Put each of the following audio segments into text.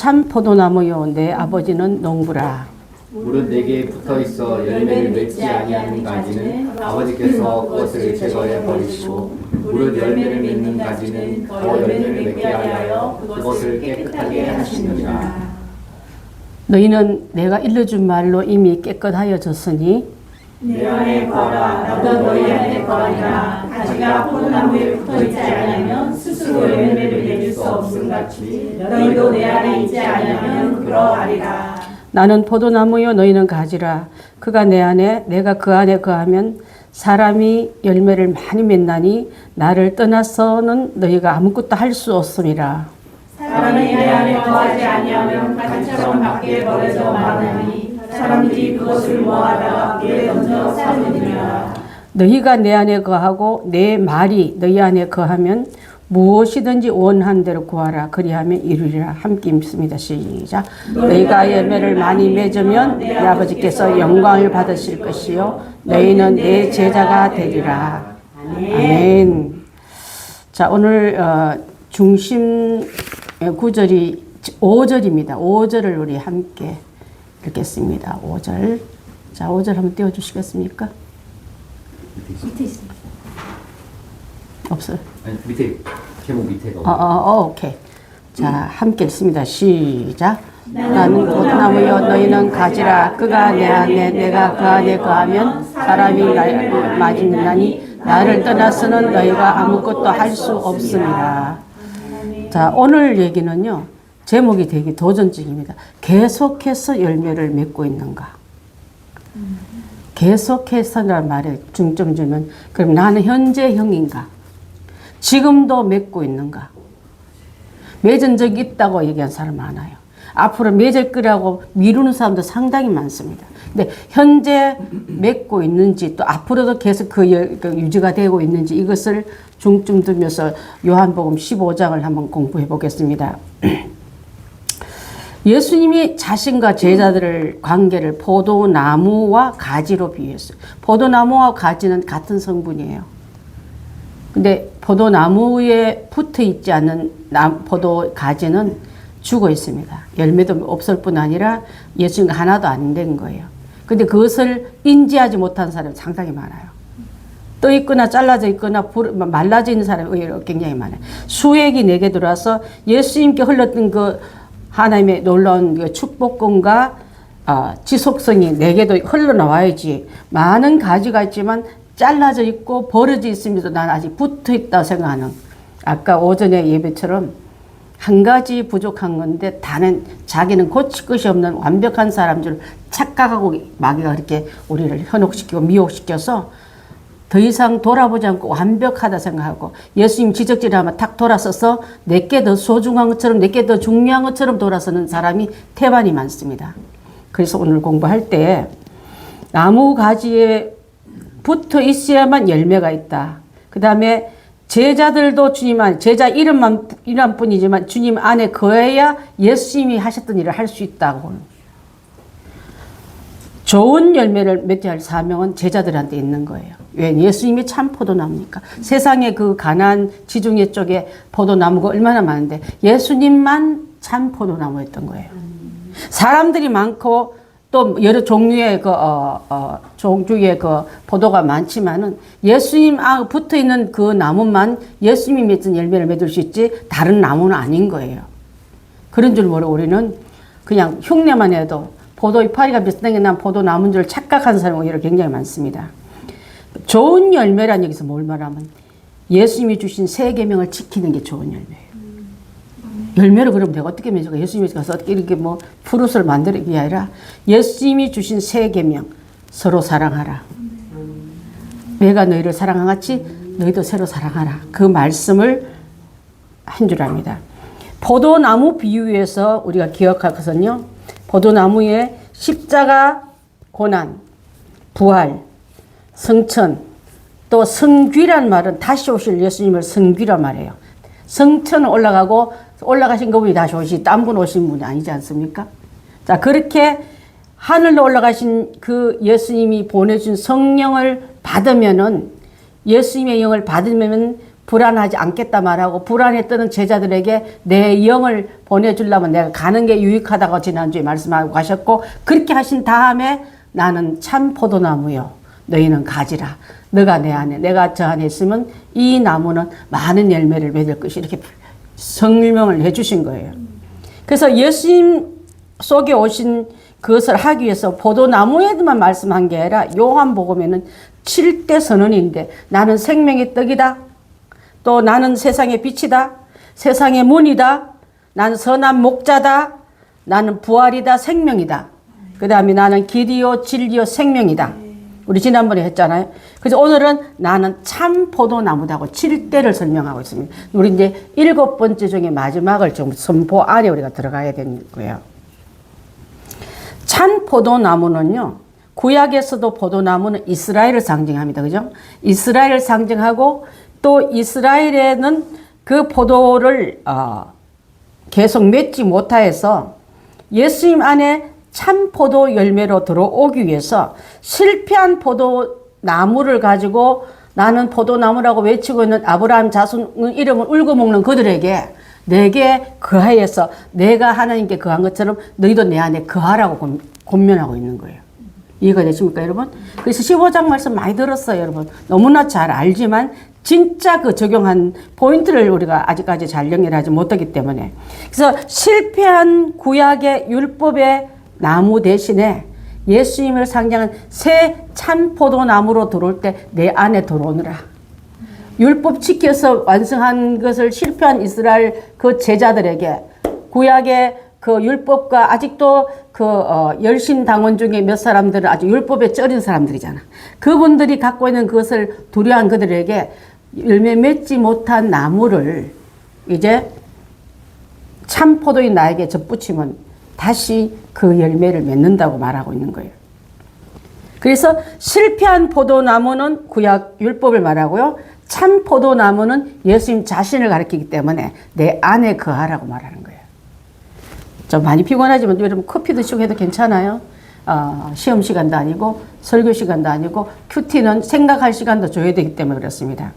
참 포도나무요 내 아버지는 농부라. 무릇 내게 붙어있어 열매를 맺지 아니하는 가지는 아버지께서 그것을 제거해 버리시고 무릇 열매를 맺는 가지는 더 열매를 맺게 하여 그것을 깨끗하게 하시느니라. 너희는 내가 일러준 말로 이미 깨끗하여졌으니 내 안에 거하라. 나도 너희 안에 거하리라. 가지가 포도나무에 붙어있지 아니하면 스스로 열매를 맺을 수 없음같이 너희도 내 안에 있지 아니하면 그러하리라. 나는 포도나무요 너희는 가지라. 그가 내 안에 내가 그 안에 거하면 사람이 열매를 많이 맺나니 나를 떠나서는 너희가 아무것도 할 수 없음이라. 사람이 내 안에 거하지 아니하면 가지처럼 밖에 버려져 마르나니 사람들이 그것을 모아다가 물에 던져 삶으리라. 너희가 내 안에 거하고 내 말이 너희 안에 거하면 무엇이든지 원한 대로 구하라. 그리하면 이루리라. 함께 읽습니다. 시작. 너희가 열매를 많이 맺으면 내 아버지께서 영광을 받으실 것이요 너희는 내 제자가 되리라. 아멘. 자, 오늘 중심 구절이 5절입니다. 5절을 우리 함께 읽겠습니다. 5절. 자, 5절 한번 띄워주시겠습니까? 밑에 있습니다. 없어요. 아니, 밑에 제목 밑에가 오케이. 자, 함께 읽습니다. 시작. 나는 포도나무여 너희는 가지라. 그가 내 안에 내가 그 안에 거하면 사람이 나를 맞으나니 나를 떠나서는 너희가 아무것도 할 수 없음이라. 자, 오늘 얘기는요. 제목이 되게 도전적입니다. 계속해서 열매를 맺고 있는가? 계속해서라는 말에 중점 주면 그럼 나는 현재형인가? 지금도 맺고 있는가? 맺은 적이 있다고 얘기한 사람 많아요. 앞으로 맺을 거라고 미루는 사람도 상당히 많습니다. 근데 현재 맺고 있는지 또 앞으로도 계속 그 유지가 되고 있는지 이것을 중점 두면서 요한복음 15장을 한번 공부해 보겠습니다. 예수님이 자신과 제자들의 관계를 포도나무와 가지로 비유했어요. 포도나무와 가지는 같은 성분이에요. 근데 포도나무에 붙어 있지 않는 포도 가지는 죽어 있습니다. 열매도 없을 뿐 아니라 예수님과 하나도 안 된 거예요. 근데 그것을 인지하지 못한 사람이 상당히 많아요. 떠 있거나 잘라져 있거나 말라져 있는 사람이 굉장히 많아요. 수액이 내게 들어와서 예수님께 흘렀던 그 하나님의 놀라운 그 축복권과 지속성이 내게도 흘러나와야지. 많은 가지가 있지만 잘라져 있고 벌어져 있으면서 난 아직 붙어 있다고 생각하는, 아까 오전에 예배처럼 한 가지 부족한 건데 다른 자기는 고칠 것이 없는 완벽한 사람 줄 착각하고 마귀가 그렇게 우리를 현혹시키고 미혹시켜서 더 이상 돌아보지 않고 완벽하다 생각하고 예수님 지적질하면 탁 돌아서서 내게 더 소중한 것처럼 내게 더 중요한 것처럼 돌아서는 사람이 태반이 많습니다. 그래서 오늘 공부할 때 나무 가지에 붙어 있어야만 열매가 있다. 그 다음에 제자들도 주님 안에, 제자 이름 뿐이지만 주님 안에 거해야 예수님이 하셨던 일을 할 수 있다고. 좋은 열매를 맺게 할 사명은 제자들한테 있는 거예요. 왜? 예수님이 참 포도나무니까. 세상에 그 가나안 지중해 쪽에 포도나무가 얼마나 많은데 예수님만 참 포도나무였던 거예요. 사람들이 많고 또 여러 종류의 종류의 포도가 많지만은 예수님 붙어 있는 그 나무만 예수님이 맺은 열매를 맺을 수 있지 다른 나무는 아닌 거예요. 그런 줄 모르고 우리는 그냥 흉내만 해도 포도 이파리가 비슷하게 난 포도나무인 줄 착각하는 사람이 오히려 굉장히 많습니다. 좋은 열매란 여기서 뭘 말하면 예수님이 주신 세 계명을 지키는 게 좋은 열매예요. 열매를 그러면 내가 어떻게 맺을까? 예수님이 가서 이렇게 뭐 프루트를 만들기 게 아니라 예수님이 주신 세 계명, 서로 사랑하라. 내가 너희를 사랑한 같이 너희도 서로 사랑하라. 그 말씀을 한 줄 압니다. 포도나무 비유에서 우리가 기억할 것은요. 포도나무에 십자가, 고난, 부활, 성천, 또 성귀란 말은 다시 오실 예수님을 성귀란 말이에요. 성천은 올라가신 그분이 다시 오시, 딴 분 오신 분이 아니지 않습니까? 자, 그렇게 하늘로 올라가신 그 예수님이 보내준 성령을 받으면은, 예수님의 영을 받으면 불안하지 않겠다 말하고 불안했던 제자들에게 내 영을 보내주려면 내가 가는 게 유익하다고 지난주에 말씀하고 가셨고 그렇게 하신 다음에 나는 참 포도나무요 너희는 가지라. 너가 내 안에 내가 저 안에 있으면 이 나무는 많은 열매를 맺을 것이 이렇게 설명을 해주신 거예요. 그래서 예수님 속에 오신 그것을 하기 위해서 포도나무에만 말씀한 게 아니라 요한복음에는 7대 선언인데 나는 생명의 떡이다. 또 나는 세상의 빛이다. 세상의 문이다. 나는 선한 목자다. 나는 부활이다. 생명이다. 그 다음에 나는 길이요 진리요 생명이다. 우리 지난번에 했잖아요. 그래서 오늘은 나는 참 포도나무다고 7대를 설명하고 있습니다. 우리 이제 7번째 중에 마지막을 좀 선포 안에 우리가 들어가야 되는 거예요. 참 포도나무는요. 구약에서도 포도나무는 이스라엘을 상징합니다. 그죠? 이스라엘을 상징하고 또 이스라엘에는 그 포도를 계속 맺지 못하여서 예수님 안에 참 포도 열매로 들어오기 위해서 실패한 포도나무를 가지고 나는 포도나무라고 외치고 있는 아브라함 자손 이름을 울고 먹는 그들에게 내게 거하여서 내가 하나님께 거한 것처럼 너희도 내 안에 거하라고 권면하고 있는 거예요. 이해가 되십니까, 여러분? 그래서 15장 말씀 많이 들었어요, 여러분. 너무나 잘 알지만 진짜 그 적용한 포인트를 우리가 아직까지 잘 연결하지 못하기 때문에. 그래서 실패한 구약의 율법의 나무 대신에 예수님을 상징한 새 참 포도나무로 들어올 때 내 안에 들어오느라. 율법 지켜서 완성한 것을 실패한 이스라엘 그 제자들에게 구약의 그 율법과 아직도 그 열심당원 중에 몇 사람들은 아주 율법에 쩔인 사람들이잖아. 그분들이 갖고 있는 그것을 두려워한 그들에게 열매 맺지 못한 나무를 이제 참 포도인 나에게 접붙이면 다시 그 열매를 맺는다고 말하고 있는 거예요. 그래서 실패한 포도나무는 구약 율법을 말하고요. 참 포도나무는 예수님 자신을 가리키기 때문에 내 안에 거하라고 말하는 거예요. 좀 많이 피곤하지만 여러분 커피 드시고 해도 괜찮아요. 시험 시간도 아니고 설교 시간도 아니고 큐티는 생각할 시간도 줘야 되기 때문에 그렇습니다.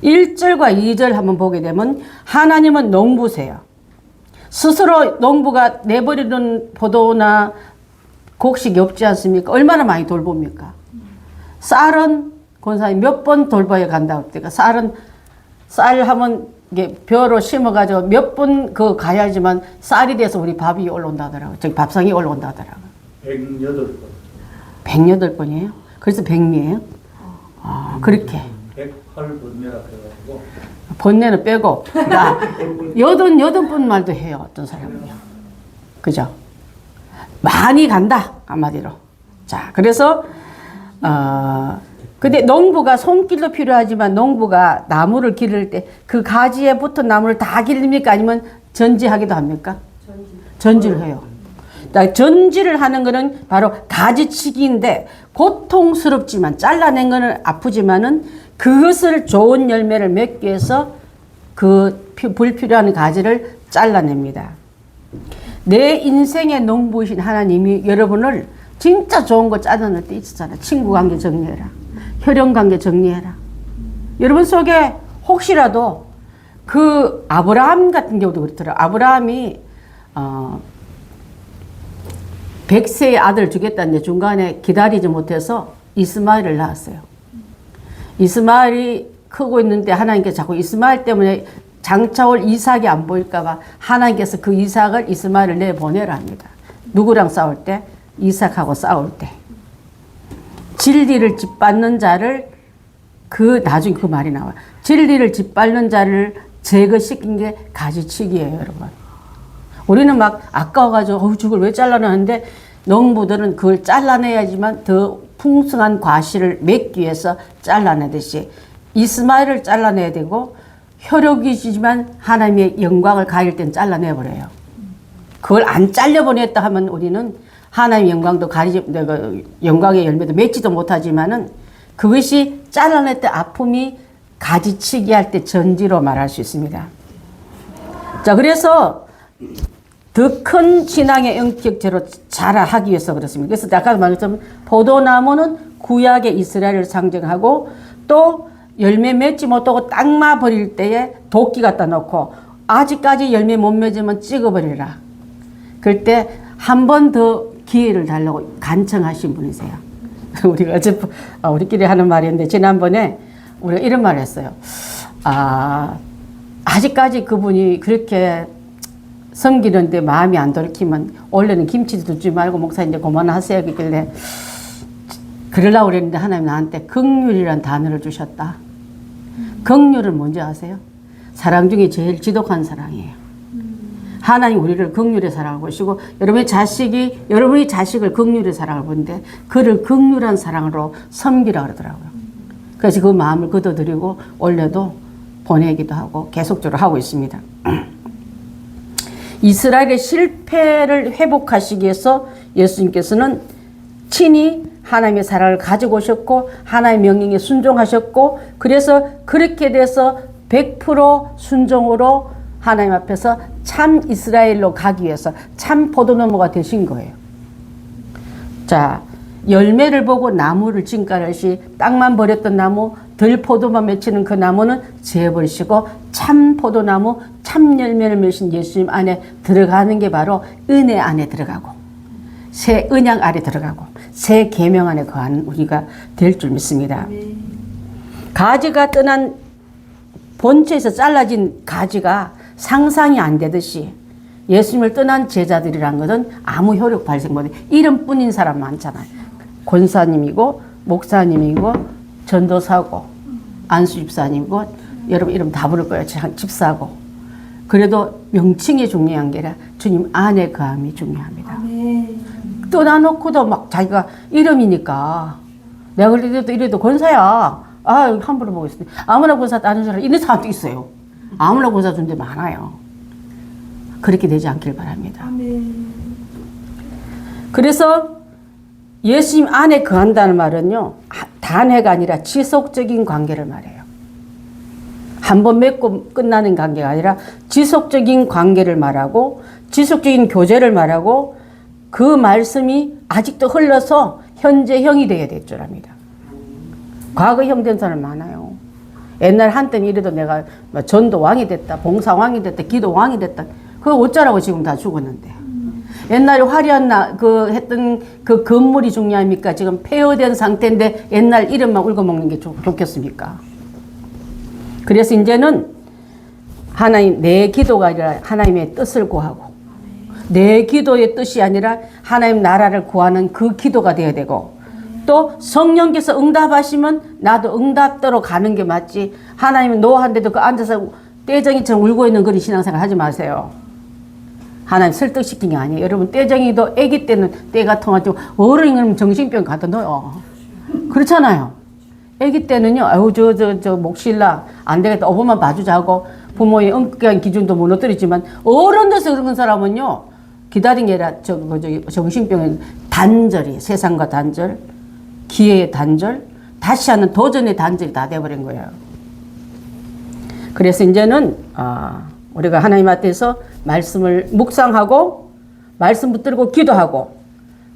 1절과 2절 한번 보게 되면 하나님은 농부세요. 스스로 농부가 내버리는 포도나 곡식이 없지 않습니까? 얼마나 많이 돌봅니까? 쌀은 권사님 몇 번 돌봐야 간다고 그때가 쌀은 쌀 하면 이게 벼로 심어가지고 몇 번 그 가야지만 쌀이 돼서 우리 밥이 올라온다 하더라고요. 저기 밥상이 올라온다 하더라고요. 108번. 108번이에요? 그래서 백미예요? 그렇게. 108번이라 해가지고. 번뇌는 빼고, 88번 말도 해요, 어떤 사람은요. 그죠? 많이 간다, 한마디로. 자, 그래서, 근데 농부가 손길도 필요하지만 농부가 나무를 기를 때 그 가지에 붙은 나무를 다 기릅니까? 아니면 전지하기도 합니까? 전지를 해요. 전지를 하는 거는 바로 가지치기인데 고통스럽지만 잘라낸 거는 아프지만은 그것을 좋은 열매를 맺기 위해서 그 불필요한 가지를 잘라냅니다. 내 인생의 농부이신 하나님이 여러분을 진짜 좋은 거 잘라낼 때 있었잖아요. 친구 관계 정리해라. 혈연 관계 정리해라. 여러분 속에 혹시라도 그 아브라함 같은 경우도 그렇더라고요. 아브라함이 100세의 아들 주겠다는데 중간에 기다리지 못해서 이스마엘을 낳았어요. 이스마엘이 크고 있는데 하나님께서 자꾸 이스마엘 때문에 장차 올 이삭이 안 보일까봐 하나님께서 그 이삭을 이스마엘을 내보내라 합니다. 누구랑 싸울 때? 이삭하고 싸울 때. 진리를 짓밟는 자를 나중에 그 말이 나와요. 진리를 짓밟는 자를 제거시킨 게 가지치기예요, 여러분. 우리는 막 아까워가지고 저걸 왜 잘라내는데 농부들은 그걸 잘라내야지만 더 풍성한 과실을 맺기 위해서 잘라내듯이 이스마엘을 잘라내야 되고 혈육이지만 하나님의 영광을 가릴 땐 잘라내버려요. 그걸 안 잘려보냈다 하면 우리는 하나님의 영광도 영광의 열매도 맺지도 못하지만은 그것이 잘라낼 때 아픔이 가지치기 할 때 전지로 말할 수 있습니다. 자, 그래서 더 큰 신앙의 영격제로 자라하기 위해서 그렇습니다. 그래서 아까 말했지만 포도나무는 구약의 이스라엘을 상징하고 또 열매 맺지 못하고 땅마 버릴 때에 도끼 갖다 놓고 아직까지 열매 못 맺으면 찍어버리라. 그럴 때 한 번 더 기회를 달라고 간청하신 분이세요. 우리가 우리끼리 하는 말인데 지난번에 우리가 이런 말을 했어요. 아직까지 그분이 그렇게 섬기는데 마음이 안 돌이키면 원래는 김치도 두지 말고 목사님 이제 그만하세요. 그길래 그러려고 그랬는데 하나님 나한테 긍휼이란 단어를 주셨다. 긍휼은 뭔지 아세요? 사랑 중에 제일 지독한 사랑이에요. 하나님 우리를 긍휼의 사랑을 보시고 여러분이 자식을 긍휼의 사랑을 보는데 그를 긍휼한 사랑으로 섬기라 그러더라고요. 그래서 그 마음을 거둬들이고 원래도 보내기도 하고 계속적으로 하고 있습니다. 이스라엘의 실패를 회복하시기 위해서 예수님께서는 친히 하나님의 사랑을 가지고 오셨고 하나님의 명령에 순종하셨고 그래서 그렇게 돼서 100% 순종으로 하나님 앞에서 참 이스라엘로 가기 위해서 참 포도나무가 되신 거예요. 자, 열매를 보고 나무를 징가르시 땅만 버렸던 나무 들포도만 맺히는 그 나무는 재버리시고 참 포도나무 참 열매를 맺으신 예수님 안에 들어가는 게 바로 은혜 안에 들어가고 새 언약 안에 들어가고 새 계명 안에 거하는 우리가 될 줄 믿습니다. 가지가 떠난 본체에서 잘라진 가지가 상상이 안 되듯이 예수님을 떠난 제자들이란 것은 아무 효력 발생 못해. 이름뿐인 사람 많잖아요. 권사님이고 목사님이고 전도사고 안수집사님이고 여러분 이름 다 부를 거예요. 집사고. 그래도 명칭이 중요한 게 아니라 주님 안에 거함이 중요합니다. 떠나놓고도 막 자기가 이름이니까 내가 이래도 권사야. 함부로 보고 있습니다. 아무나 권사 따는 사람 이런 사람도 있어요. 아무나 권사 준 데 많아요. 그렇게 되지 않길 바랍니다. 그래서 예수님 안에 거한다는 말은요, 단회가 아니라 지속적인 관계를 말해요. 한 번 맺고 끝나는 관계가 아니라 지속적인 관계를 말하고 지속적인 교제를 말하고 그 말씀이 아직도 흘러서 현재형이 되어야 될 줄 압니다. 과거형 된 사람 많아요. 옛날 한때는 이래도 내가 전도 왕이 됐다, 봉사 왕이 됐다, 기도 왕이 됐다. 그거 어쩌라고 지금 다 죽었는데. 옛날에 화려한 했던 그 건물이 중요합니까? 지금 폐허된 상태인데 옛날 이름만 울고먹는 게 좋겠습니까? 그래서 이제는 하나님, 내 기도가 아니라 하나님의 뜻을 구하고 내 기도의 뜻이 아니라 하나님 나라를 구하는 그 기도가 되어야 되고 또 성령께서 응답하시면 나도 응답대로 가는 게 맞지. 하나님은 노한데도 그 앉아서 떼정이처럼 울고 있는 그런 신앙생활 하지 마세요. 하나님 설득시킨 게 아니에요. 여러분 떼정이도 아기 때는 때가 통하죠. 어른이면 정신병 갖다 넣어요. 그렇잖아요. 아기 때는요. 아유 저 목실라 안 되겠다. 어부만 봐주자고 부모의 엄격한 기준도 무너뜨리지만 어른돼서 그런 사람은요. 기다린 게 아니라 정신병은 단절이 세상과 단절 기회의 단절, 다시 하는 도전의 단절이 다 돼버린 거예요. 그래서 이제는 우리가 하나님 앞에서 말씀을 묵상하고 말씀 붙들고 기도하고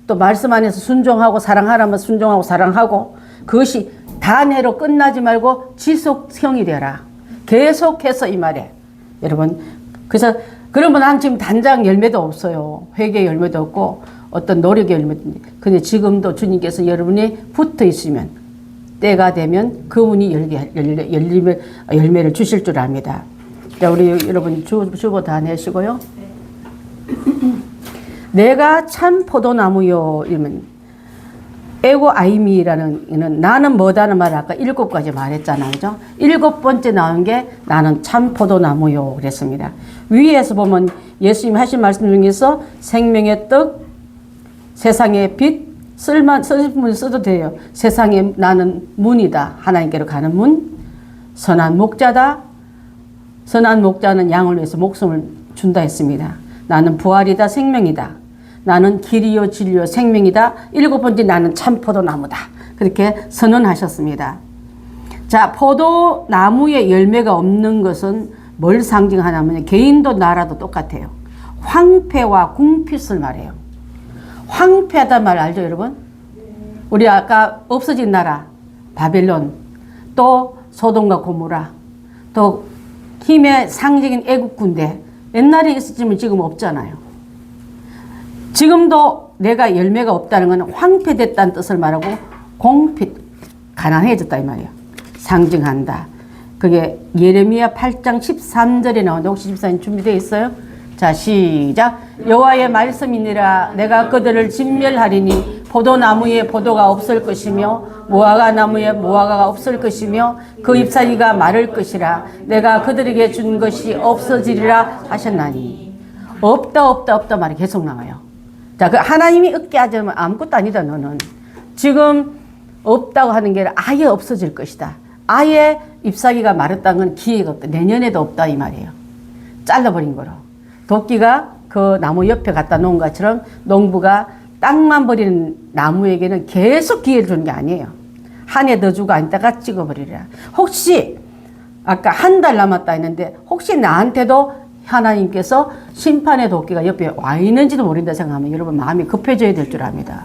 또 말씀 안에서 순종하고 사랑하라면 순종하고 사랑하고 그것이 단회로 끝나지 말고 지속형이 되라. 계속해서 이 말에 여러분 그래서 그러면 난 지금 단장 열매도 없어요. 회개 열매도 없고 어떤 노력의 열매도 없는데 근데 지금도 주님께서 여러분이 붙어 있으면 때가 되면 그분이 열매를 주실 줄 압니다. 자, 우리 여러분 주보 다 내시고요. 내가 참 포도나무요 이러면 에고 아이미라는 나는 뭐다는 말을 아까 7가지 말했잖아요. 그죠? 7번째 나온 게 나는 참 포도나무요 그랬습니다. 위에서 보면 예수님 하신 말씀 중에서 생명의 떡, 세상의 빛, 쓸문 써도 돼요. 세상에 나는 문이다. 하나님께로 가는 문. 선한 목자다. 선한 목자는 양을 위해서 목숨을 준다 했습니다. 나는 부활이다. 생명이다. 나는 길이요 진리요 생명이다. 7번째 나는 참 포도나무다. 그렇게 선언하셨습니다. 자, 포도나무에 열매가 없는 것은 뭘 상징하냐면 개인도 나라도 똑같아요. 황폐와 궁핍을 말해요. 황폐하단 말 알죠 여러분? 우리 아까 없어진 나라 바벨론 또 소돔과 고모라, 또 힘의 상징인 애국 군대, 옛날에 있었지만 지금 없잖아요. 지금도 내가 열매가 없다는 건 황폐됐다는 뜻을 말하고 가난해졌다 이 말이에요. 상징한다. 그게 예레미야 8장 13절에 나오는데 혹시 집사님 준비되어 있어요? 자, 시작. 여호와의 말씀이니라. 내가 그들을 진멸하리니 포도나무에 포도가 없을 것이며 무화과 나무에 무화과가 없을 것이며 그 잎사귀가 마를 것이라. 내가 그들에게 준 것이 없어지리라 하셨나니. 없다 말이 계속 나와요. 자, 그 하나님이 없게 하자면 아무것도 아니다. 너는 지금 없다고 하는 게 아예 없어질 것이다. 아예 잎사귀가 마르다는 건 기회가 없다. 내년에도 없다 이 말이에요. 잘라버린 거로. 도끼가 그 나무 옆에 갖다 놓은 것처럼 농부가 땅만 버리는 나무에게는 계속 기회를 주는 게 아니에요. 한 해 더 주고 아니다가 찍어버리라. 혹시 아까 한 달 남았다 했는데 혹시 나한테도 하나님께서 심판의 도끼가 옆에 와 있는지도 모른다 생각하면 여러분 마음이 급해져야 될 줄 압니다.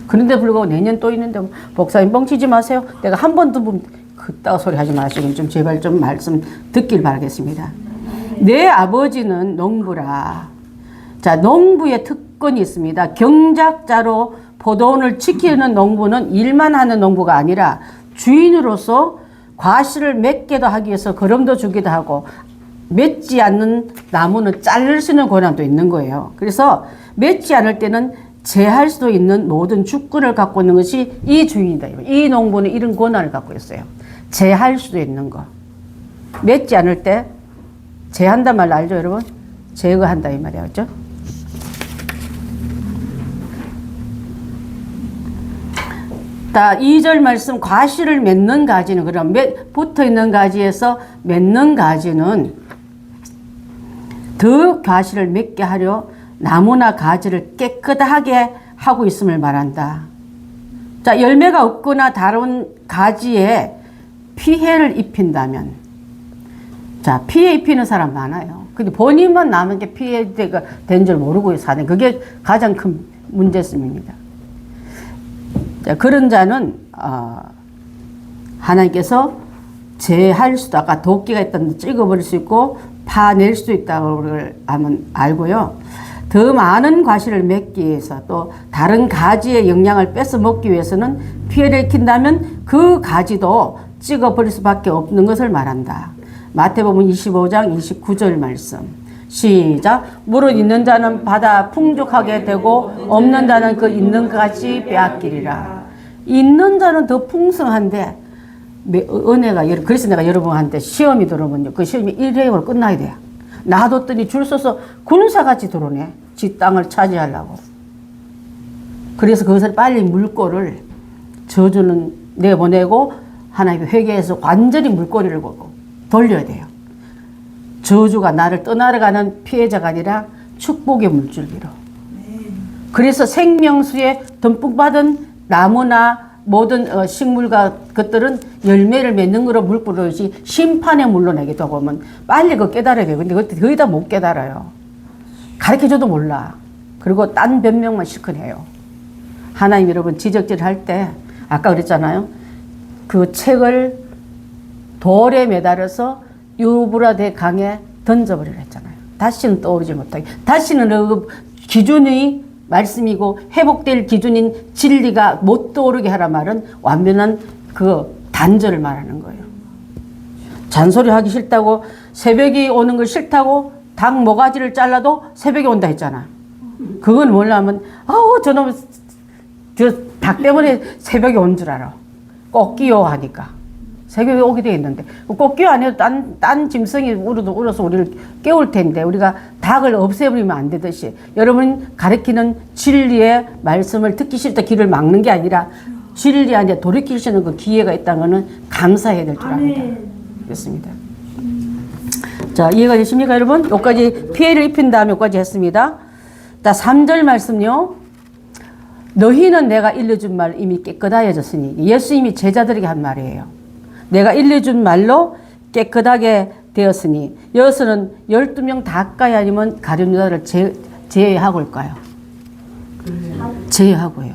그런데 불구하고 내년 또 있는데 목사님 뻥치지 마세요. 내가 한 번 더 보면 그따가 소리 하지 마시고 좀 제발 좀 말씀 듣길 바라겠습니다. 내 아버지는 농부라. 자, 농부의 특권이 있습니다. 경작자로 포도원을 지키는 농부는 일만 하는 농부가 아니라 주인으로서 과실을 맺게도 하기 위해서 거름도 주기도 하고 맺지 않는 나무는 자를 수 있는 권한도 있는 거예요. 그래서 맺지 않을 때는 제할 수도 있는 모든 주권을 갖고 있는 것이 이 주인이다. 이 농부는 이런 권한을 갖고 있어요. 제할 수도 있는 거. 맺지 않을 때 제한단 말 알죠, 여러분? 제거한다 이 말이야, 그렇죠? 자, 2절 말씀 과실을 맺는 가지는 그럼 붙어 있는 가지에서 맺는 가지는 더 과실을 맺게 하려 나무나 가지를 깨끗하게 하고 있음을 말한다. 자, 열매가 없거나 다른 가지에 피해를 입힌다면, 자, 피해 입히는 사람 많아요. 근데 본인만 남은 게 피해가 된 줄 모르고 사는 그게 가장 큰 문제점입니다. 자, 그런 자는 하나님께서 제할 수도, 아까 도끼가 있다는데 찍어버릴 수 있고 파낼 수 있다고 하면 알고요. 더 많은 과실을 맺기 위해서 또 다른 가지의 영양을 뺏어 먹기 위해서는 피해를 입힌다면 그 가지도 찍어버릴 수밖에 없는 것을 말한다. 마태복음 25장 29절 말씀. 시작. 물은 있는 자는 받아 풍족하게 되고 없는 자는 그 있는 것까지 빼앗기리라. 있는 자는 더 풍성한데 은혜가, 그래서 내가 여러분한테 시험이 들어오면요, 그 시험이 1회로 끝나야 돼요. 놔뒀더니 줄 서서 군사같이 들어오네. 지 땅을 차지하려고. 그래서 그것을 빨리 물꼬를, 저주는 내보내고 하나님의 회개해서 완전히 물꼬리를 보고 돌려야 돼요. 저주가 나를 떠나가는 피해자가 아니라 축복의 물줄기로. 그래서 생명수에 듬뿍 받은 나무나 모든 식물과 것들은 열매를 맺는 거로 물 뿌리듯이 심판에 물러내기도 하면 빨리 그거 깨달아야 돼요. 근데 그것도 거의 다 못 깨달아요. 가르쳐줘도 몰라. 그리고 딴 변명만 실컷 해요. 하나님 여러분 지적질 할 때 아까 그랬잖아요. 그 책을 돌에 매달아서 유브라데 강에 던져버리라 했잖아요. 다시는 떠오르지 못하게. 다시는 그 기준이 말씀이고 회복될 기준인 진리가 못 떠오르게 하라 말은 완전한 그 단절을 말하는 거예요. 잔소리 하기 싫다고, 새벽이 오는 걸 싫다고 닭 모가지를 잘라도 새벽에 온다 했잖아. 그건 뭐냐면 저놈 저 닭 때문에 새벽에 온 줄 알아. 꽃기요 하니까 새벽에 오게 돼 있는데 꽃기요 안 해도 딴 짐승이 울어서 우리를 깨울 텐데 우리가 닭을 없애버리면 안 되듯이 여러분 가르치는 진리의 말씀을 듣기 싫다 귀를 막는 게 아니라 진리 안에 돌이킬 수 있는 그 기회가 있다는 것은 감사해야 될 줄 압니다. 그렇습니다. 자, 이해가 되십니까 여러분? 여기까지 피해를 입힌 다음에 여기까지 했습니다. 자, 3절 말씀요. 너희는 내가 일러준 말 이미 깨끗하여졌으니, 예수님이 제자들에게 한 말이에요. 내가 일러준 말로 깨끗하게 되었으니, 여기서는 12명 다까요 아니면 가룟 유다를 제외하고 올까요? 제외하고요.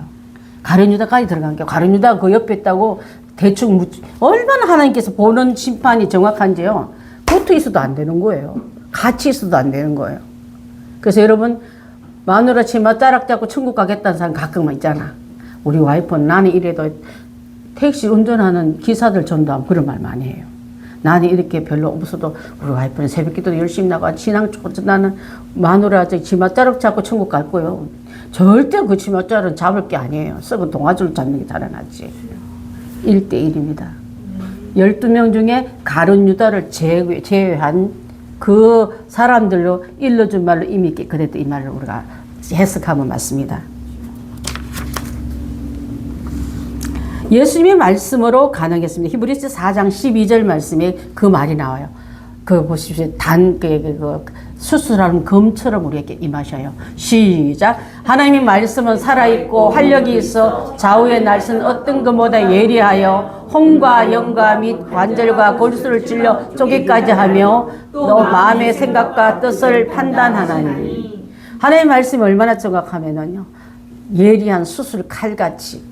가룟 유다까지 들어간 게, 가룟 유다가 그 옆에 있다고 대충 얼마나 하나님께서 보는 심판이 정확한지요. 붙어 있어도 안 되는 거예요. 같이 있어도 안 되는 거예요. 그래서 여러분 마누라 치마 짜락 잡고 천국 가겠다는 사람 가끔은 있잖아. 우리 와이프는 나는 이래도 택시 운전하는 기사들 전도하면 그런 말 많이 해요. 나는 이렇게 별로 없어도 우리 와이프는 새벽기도 열심히 나가 신앙 좋고 나는 마누라 치마 짜락 잡고 천국 갈 거예요. 절대 그 치마 짜락은 잡을 게 아니에요. 썩은 동아줄 잡는 게 달아났지. 1대1입니다. 12명 중에 가룟 유다를 제외한 그 사람들로 일러준 말로 이미 그랬던 이 말을 우리가 해석하면 맞습니다. 예수님의 말씀으로 가능했습니다. 히브리서 4장 12절 말씀에 그 말이 나와요. 그 보십시오. 수술하는 검처럼 우리에게 임하셔요. 시작. 하나님의 말씀은 살아있고 활력이 있어 좌우의 날선 어떤 것보다 예리하여 혼과 영과 및 관절과 골수를 찔러 쪼개까지 하며 너 마음의 생각과 뜻을 판단하나니. 하나님의 말씀이 얼마나 정확하면요. 예리한 수술 칼같이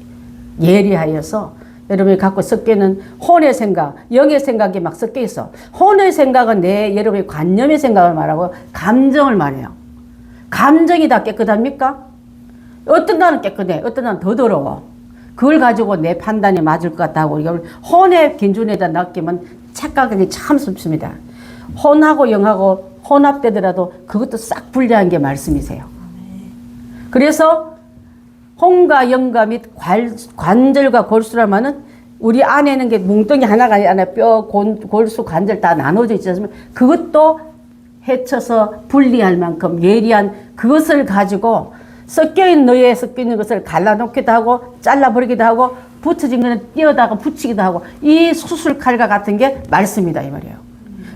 예리하여서 여러분이 갖고 섞이는 혼의 생각, 영의 생각이 막 섞여 있어. 혼의 생각은 여러분의 관념의 생각을 말하고 감정을 말해요. 감정이 다 깨끗합니까? 어떤 날은 깨끗해, 어떤 날은 더 더러워. 그걸 가지고 내 판단이 맞을 것 같다고 이걸 혼의 기준에다 낚이면 착각하기 참 쉽습니다. 혼하고 영하고 혼합되더라도 그것도 싹 분리한 게 말씀이세요. 그래서 혼과 영과 및 관절과 골수라면은 우리 안에 있는 게 뭉덩이 하나가 아니라 뼈, 골수, 관절 다 나눠져 있지 않습니까? 그것도 헤쳐서 분리할 만큼 예리한 그것을 가지고 섞여있는 너에 섞여있는 것을 갈라놓기도 하고 잘라버리기도 하고 붙어진 거는 띄어다가 붙이기도 하고 이 수술칼과 같은 게 말씀이다 이 말이에요.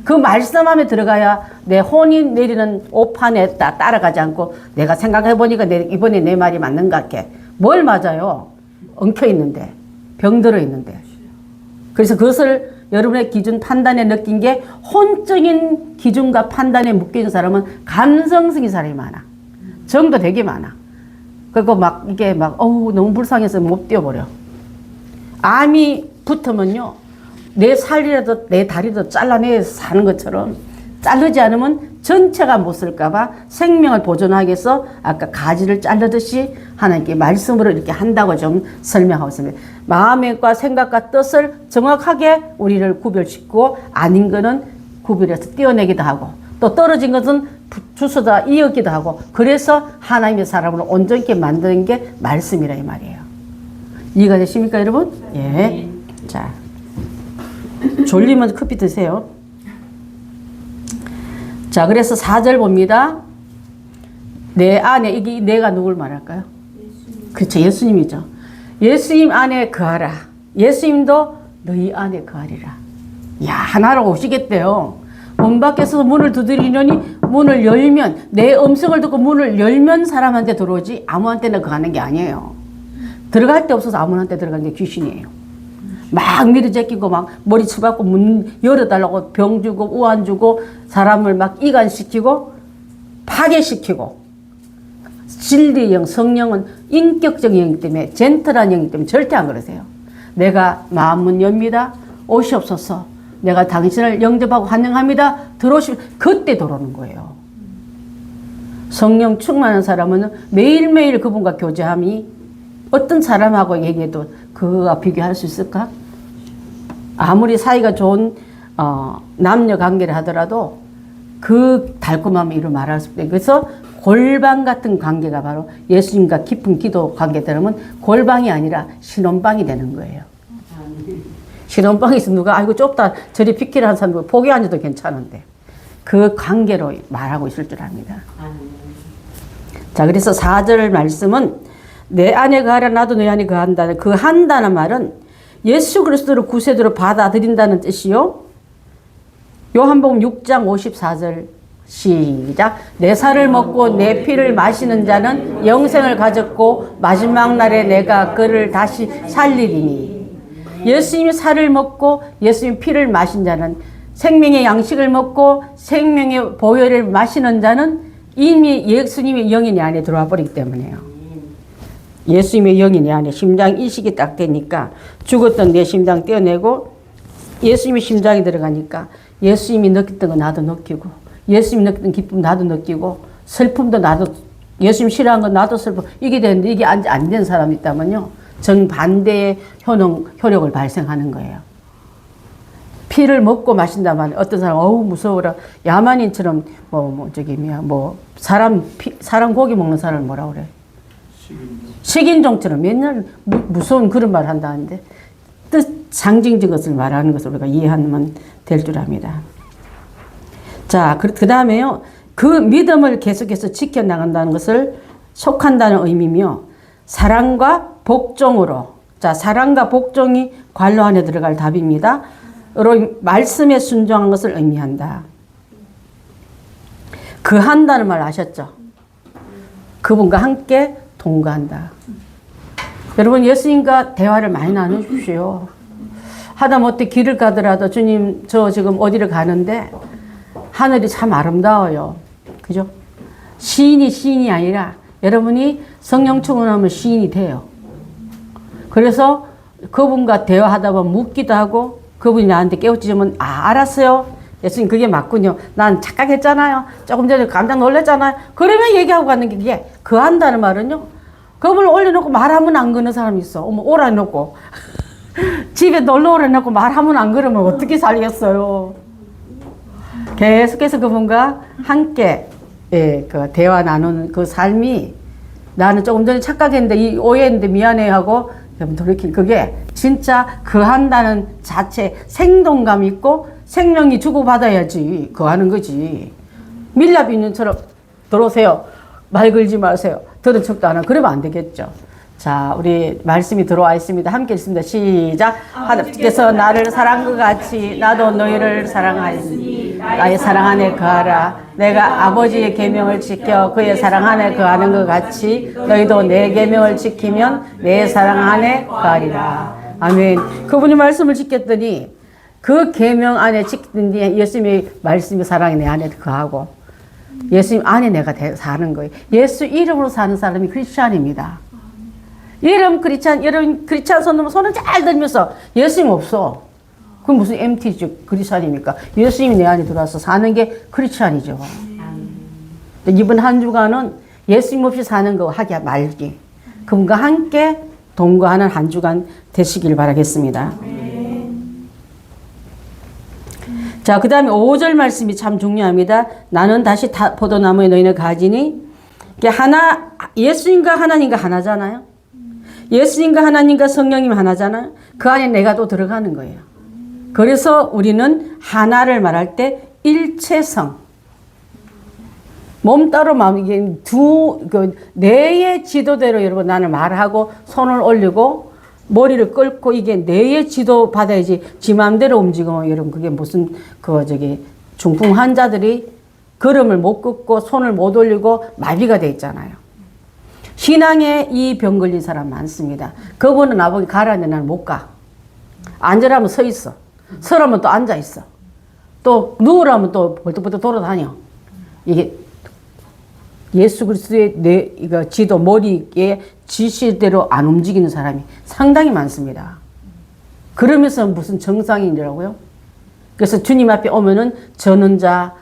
그 말씀 안에 들어가야 내 혼이 내리는 오판에 따라가지 않고 내가 생각해보니까 이번에 내 말이 맞는 것 같아. 뭘 맞아요? 엉켜있는데 병들어 있는데. 그래서 그것을 여러분의 기준 판단에 느낀 게 혼적인 기준과 판단에 묶여있는 사람은 감성적인 사람이 많아. 정도 되게 많아. 그리고 막 이게 막 너무 불쌍해서 못 뛰어버려. 암이 붙으면요. 내 살이라도 내 다리도 잘라내서 사는 것처럼 자르지 않으면 전체가 못 쓸까봐 생명을 보존하기 위해서 아까 가지를 자르듯이 하나님께 말씀으로 이렇게 한다고 좀 설명하고 있습니다. 마음과 생각과 뜻을 정확하게 우리를 구별시키고 아닌 거는 구별해서 떼어내기도 하고 또 떨어진 것은 주워다 이었기도 하고 그래서 하나님의 사람으로 온전히 만드는 게 말씀이라 이 말이에요. 이해가 되십니까 여러분? 예. 자. 졸리면 커피 드세요. 자, 그래서 4절 봅니다. 내 안에, 이게 내가 누굴 말할까요? 그렇죠. 예수님이죠. 예수님 안에 거하라. 예수님도 너희 안에 거하리라. 야, 하나로 오시겠대요. 문 밖에서 문을 두드리려니 문을 열면, 내 음성을 듣고 문을 열면 사람한테 들어오지 아무한테나 거하는 게 아니에요. 들어갈 데 없어서 아무한테 들어가는 게 귀신이에요. 막 미리 제끼고 막 머리 쳐박고 문 열어달라고 병 주고 우한 주고 사람을 막 이간시키고 파괴시키고 진리의 영, 성령은 인격적인 영이기 때문에 젠틀한 영이기 때문에 절대 안 그러세요. 내가 마음문 엽니다. 오시옵소서. 내가 당신을 영접하고 환영합니다. 들어오시면 그때 들어오는 거예요. 성령 충만한 사람은 매일매일 그분과 교제함이 어떤 사람하고 얘기해도 그거와 비교할 수 있을까? 아무리 사이가 좋은 남녀 관계를 하더라도 그 달콤함을 이루 말할 수 없어요. 그래서 골방 같은 관계가 바로 예수님과 깊은 기도 관계 되면 골방이 아니라 신혼방이 되는 거예요. 신혼방에서 누가 아이고 좁다 저리 비키라 하는 사람 포기 앉아도 괜찮은데 그 관계로 말하고 있을 줄 압니다. 자, 그래서 4절 말씀은 내 안에 거하라 나도 내 안에 거한다. 그 한다는 말은 예수 그리스도를 구세주로 받아들인다는 뜻이요. 요한복음 6장 54절 시작. 내 살을 먹고 내 피를 마시는 자는 영생을 가졌고 마지막 날에 내가 그를 다시 살리리니. 예수님이 살을 먹고 예수님 피를 마신 자는 생명의 양식을 먹고 생명의 보혈을 마시는 자는 이미 예수님의 영이 내 안에 들어와 버리기 때문에요. 예수님의 영이 내 안에 심장 이식이 딱 되니까 죽었던 내 심장 떼어내고 예수님의 심장이 들어가니까 예수님이 느꼈던 거 나도 느끼고 예수님이 느꼈던 기쁨 나도 느끼고 슬픔도 나도 예수님 싫어하는 거 나도 슬픔 이게 되는데 이게 안 된 사람이 있다면요. 정반대의 효력을 발생하는 거예요. 피를 먹고 마신다면 어떤 사람 어우 무서워라 야만인처럼 사람 고기 먹는 사람을 뭐라 그래? 식인종처럼 맨날 무서운 그런 말 한다는데 뜻 상징적 것을 말하는 것을 우리가 이해하면 될 줄 압니다. 자, 그 다음에요. 그 믿음을 계속해서 지켜나간다는 것을 속한다는 의미며 사랑과 복종으로 자, 사랑과 복종이 관로 안에 들어갈 답입니다. 말씀에 순종한 것을 의미한다. 그 한다는 말 아셨죠? 그분과 함께 동거한다. 여러분 예수님과 대화를 많이 나누십시오. 하다못해 길을 가더라도 주님 저 지금 어디를 가는데 하늘이 참 아름다워요. 그죠? 시인이 아니라 여러분이 성령 충만하면 시인이 돼요. 그래서 그분과 대화하다 보면 묻기도 하고 그분이 나한테 깨우치면 알았어요. 예수님 그게 맞군요. 난 착각했잖아요. 조금 전에 깜짝 놀랐잖아요. 그러면 얘기하고 가는 게 그게 그 한다는 말은요. 그분을 올려놓고 말하면 안 거는 사람이 있어. 어머 오라 놓고 집에 놀러 오라 놓고 말하면 안 그러면 어떻게 살겠어요. 계속해서 그분과 함께 그 대화 나누는 그 삶이 나는 조금 전에 착각했는데 이 오해했는데 미안해 하고 돌이킬 그게 진짜 그 한다는 자체 생동감 있고 생명이 주고받아야지 그 하는 거지. 밀랍인처럼 들어오세요. 말 걸지 마세요. 들은 척도 안 하고 그러면 안 되겠죠. 자, 우리 말씀이 들어와 있습니다. 함께 읽습니다. 시작. 하나님께서 나를 사랑한 것 같이 나도 너희를 사랑하였으니 나의 사랑 안에 거하라. 내가 아버지의 계명을 지켜 그의 사랑 안에 거하는 것 같이 너희도 내 계명을 지키면 내 사랑 안에 거하리라. 아멘. 그분이 말씀을 지켰더니 그 계명 안에 지키더니 예수님의 말씀이 사랑이 내 안에 거하고 예수님 안에 내가 사는 거예요. 예수 이름으로 사는 사람이 크리스찬입니다. 여러분 크리스찬 손을 잘 들면서 예수님 없어. 그럼 무슨 MT죠 크리스찬입니까? 예수님이 내 안에 들어와서 사는 게 크리스찬이죠. 이번 한 주간은 예수님 없이 사는 거 하기 말기. 그분과 함께 동거하는 한 주간 되시길 바라겠습니다. 자, 그 다음에 5절 말씀이 참 중요합니다. 나는 다시 포도나무에 너희는 가지니 예수님과 하나님과 하나잖아요. 예수님과 하나님과 성령님 하나잖아요. 그 안에 내가 또 들어가는 거예요. 그래서 우리는 하나를 말할 때 일체성. 몸 따로 마음, 이게 뇌의 지도대로 여러분 나는 말하고 손을 올리고 머리를 끌고 이게 뇌의 지도 받아야지 지 마음대로 움직이면 여러분 그게 무슨 중풍 환자들이 걸음을 못 걷고 손을 못 올리고 마비가 돼 있잖아요. 신앙에 이 병 걸린 사람 많습니다. 그분은 나보고 가라는데 나는 못 가. 앉으라면 서 있어. 서라면 또 앉아 있어. 또 누우라면 또 벌떡벌떡 돌아다녀. 이게 예수 그리스도의 지도 머리에 지시대로 안 움직이는 사람이 상당히 많습니다. 그러면서 무슨 정상인이라고요? 그래서 주님 앞에 오면은 저는 자,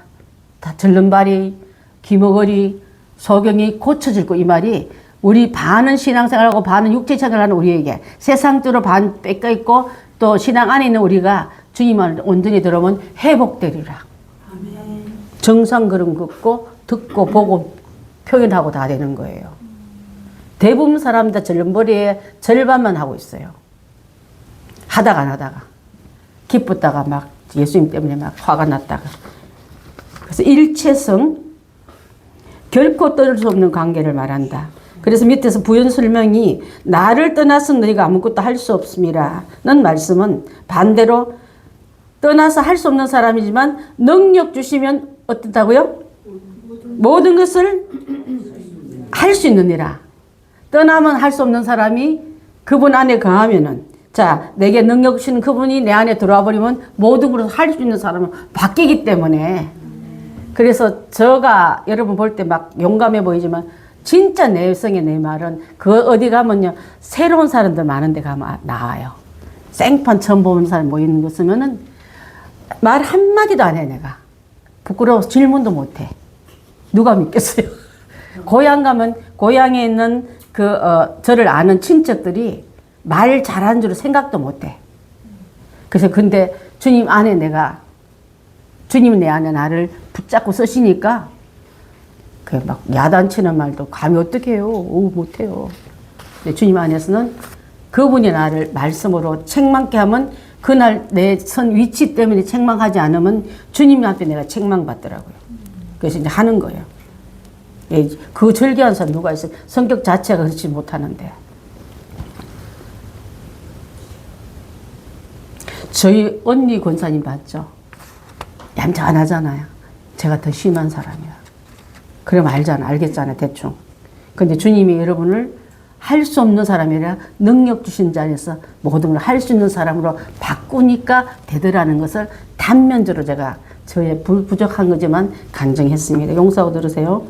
절름발이, 기머거리, 소경이 고쳐질 거 이 말이 우리 반은 신앙생활하고 반은 육체생활하는 우리에게 세상적으로 반 뺏겨 있고 또 신앙 안에 있는 우리가 주님을 온전히 들어오면 회복되리라. 아멘. 정상 걸음 걷고 듣고 보고 표현하고 다 되는 거예요. 대부분 사람들 절름벌이의 절반만 하고 있어요. 하다가 안 하다가 기쁘다가 막 예수님 때문에 막 화가 났다가. 그래서 일체성 결코 떠날 수 없는 관계를 말한다. 그래서 밑에서 부연 설명이 나를 떠나서 너희가 아무것도 할 수 없음이라는 말씀은 반대로 떠나서 할 수 없는 사람이지만 능력 주시면 어떻다고요? 모든 것을 할 수 있느니라. 떠나면 할 수 없는 사람이 그분 안에 거하면은 자 내게 능력 주시는 그분이 내 안에 들어와 버리면 모든 것을 할 수 있는 사람은 바뀌기 때문에 그래서 저가 여러분 볼 때 막 용감해 보이지만 진짜 내성의 내 말은 그 어디 가면요 새로운 사람들 많은 데 가면 나와요. 생판 처음 보는 사람 모이는 거 쓰면은 말 한마디도 안 해. 내가 부끄러워서 질문도 못해. 누가 믿겠어요? 고향 가면 고향에 있는 저를 아는 친척들이 말 잘하는 줄 생각도 못해. 그래서 근데 주님 안에 주님이 내 안에 나를 붙잡고 쓰시니까 그 막 야단치는 말도 감히 어떻게 해요? 못해요. 근데 주님 안에서는 그분이 나를 말씀으로 책망케 하면 그날 내 선 위치 때문에 책망하지 않으면 주님한테 내가 책망받더라고요. 그래서 이제 하는 거예요. 예, 그 절개한 사람 누가 있어요? 성격 자체가 그렇지 못하는데. 저희 언니 권사님 봤죠? 얌전하잖아요. 제가 더 심한 사람이야. 그럼 알겠잖아, 대충. 근데 주님이 여러분을 할 수 없는 사람이 아니라 능력 주신 자리에서 모든 걸 할 수 있는 사람으로 바꾸니까 되더라는 것을 단면적으로 제가 저의 부족한 거지만 간증했습니다. 용서하고 들으세요.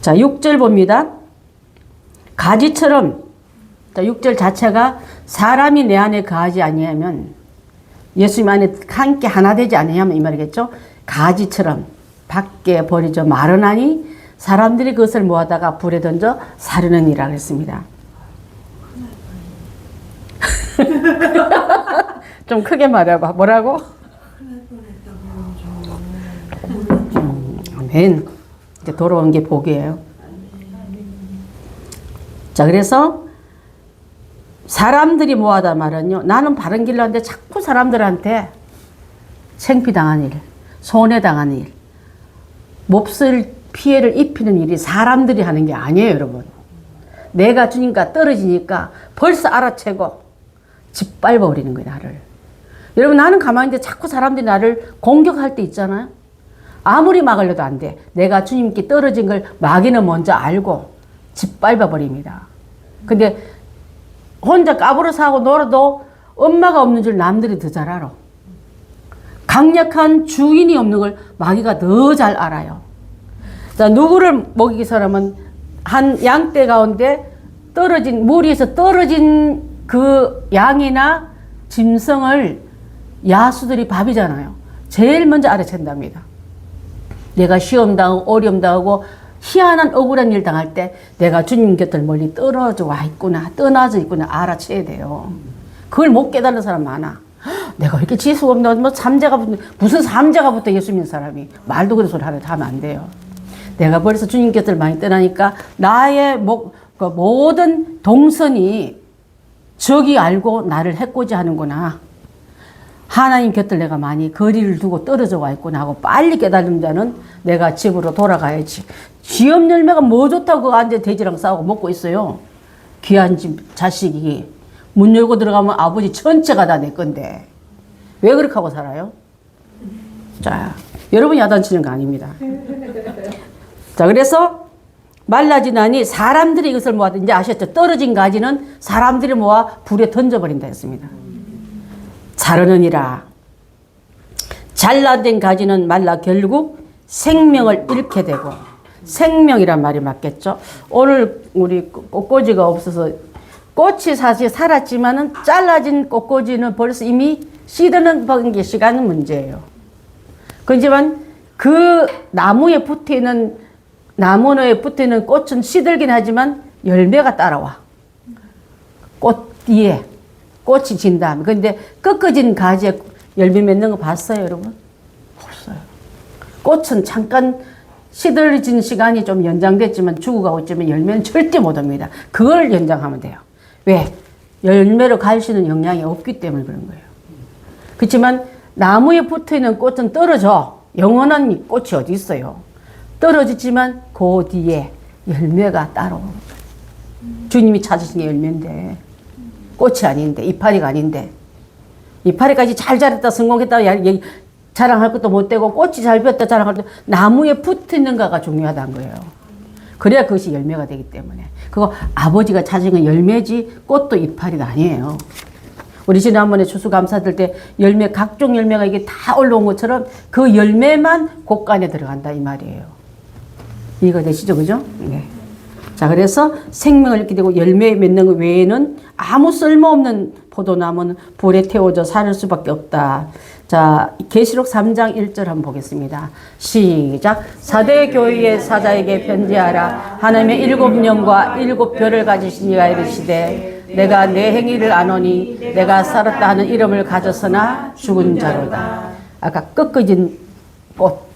자, 6절 봅니다. 가지처럼, 자, 6절 자체가 사람이 내 안에 거하지 아니하면 예수님 안에 함께 하나 되지 아니하면 이 말이겠죠. 가지처럼 밖에 버리져 마르나니 사람들이 그것을 모아다가 불에 던져 사르느니라 그랬습니다. 좀 크게 말해봐. 뭐라고? 아멘. 이제 돌아온 게 복이에요. 자, 그래서 사람들이 모아다 말은요. 나는 바른 길로 하는데 자꾸 사람들한테 창피당한 일, 손해당한 일, 몹쓸 피해를 입히는 일이 사람들이 하는 게 아니에요, 여러분. 내가 주님과 떨어지니까 벌써 알아채고 짓밟아 버리는 거예요, 나를. 여러분, 나는 가만히 있는데 자꾸 사람들이 나를 공격할 때 있잖아요. 아무리 막으려도 안 돼. 내가 주님께 떨어진 걸 마귀는 먼저 알고 짓밟아 버립니다. 근데 혼자 까불어서 하고 놀아도 엄마가 없는 줄 남들이 더 잘 알아. 강력한 주인이 없는 걸 마귀가 더 잘 알아요. 자, 누구를 먹이기 사람은 한 양떼 가운데 무리에서 떨어진 그 양이나 짐승을 야수들이 밥이잖아요. 제일 먼저 알아챈답니다. 내가 시험당하고 어려움당하고 희한한 억울한 일 당할 때 내가 주님 곁을 멀리 떨어져 와 있구나, 떠나져 있구나 알아채야 돼요. 그걸 못 깨달은 사람 많아. 내가 이렇게 지수가 없나, 무슨 삼재가 붙어 예수 믿는 사람이 말도 그런 소리 하면 안 돼요. 내가 벌써 주님 곁을 많이 떠나니까 나의 모든 동선이 적이 알고 나를 해코지 하는구나. 하나님 곁을 내가 많이 거리를 두고 떨어져 와 있구나 하고 빨리 깨달은 자는 내가 집으로 돌아가야지. 쥐업 열매가 뭐 좋다고 그거 앉아 돼지랑 싸우고 먹고 있어요. 귀한 집 자식이 문 열고 들어가면 아버지 전체가 다 내 건데 왜 그렇게 하고 살아요? 자, 여러분이 야단치는 거 아닙니다. 자, 그래서 말라지나니 사람들이 이것을 모아, 이제 아셨죠? 떨어진 가지는 사람들이 모아 불에 던져버린다 했습니다. 자르느니라. 잘라된 가지는 말라 결국 생명을 잃게 되고, 생명이란 말이 맞겠죠? 오늘 우리 꽃꽂이가 없어서 꽃이 사실 살았지만은 잘라진 꽃꽂이는 벌써 이미 시드는 게 시간 문제예요. 그렇지만 그 나무에 붙어있는 꽃은 시들긴 하지만 열매가 따라와. 꽃 뒤에 꽃이 진 다음에. 근데 꺾어진 가지에 열매 맺는 거 봤어요, 여러분? 없어요. 꽃은 잠깐 시들어진 시간이 좀 연장됐지만 죽어가고 있지만 열매는 절대 못 옵니다. 그걸 연장하면 돼요. 왜? 열매로 갈 수 있는 영향이 없기 때문에 그런 거예요. 그렇지만 나무에 붙어있는 꽃은 떨어져. 영원한 꽃이 어디 있어요? 떨어지지만 그 뒤에 열매가 따로. 주님이 찾으신 게 열매인데 꽃이 아닌데 이파리가 아닌데 이파리까지 잘 자랐다 성공했다 자랑할 것도 못 되고 꽃이 잘 피었다 자랑할 것도 나무에 붙어있는가가 중요하다는 거예요. 그래야 그것이 열매가 되기 때문에. 그거 아버지가 찾은 건 열매지 꽃도 이파리가 아니에요. 우리 지난번에 추수감사 들 때 열매, 각종 열매가 이게 다 올라온 것처럼 그 열매만 곳간에 들어간다 이 말이에요. 이해가 되시죠? 그죠? 네. 자, 그래서 생명을 잃게 되고 열매 맺는 것 외에는 아무 쓸모없는 포도나무는 불에 태워져 살 수밖에 없다. 자, 계시록 3장 1절 한번 보겠습니다. 시작. 사대 교회의 사자에게 편지하라. 하나님의 7영과 7별을 가지신 이가 이르시되 내가 내 행위를 아노니 내가 살았다 하는 이름을 가졌으나 죽은 자로다. 아까 꺾어진 꽃.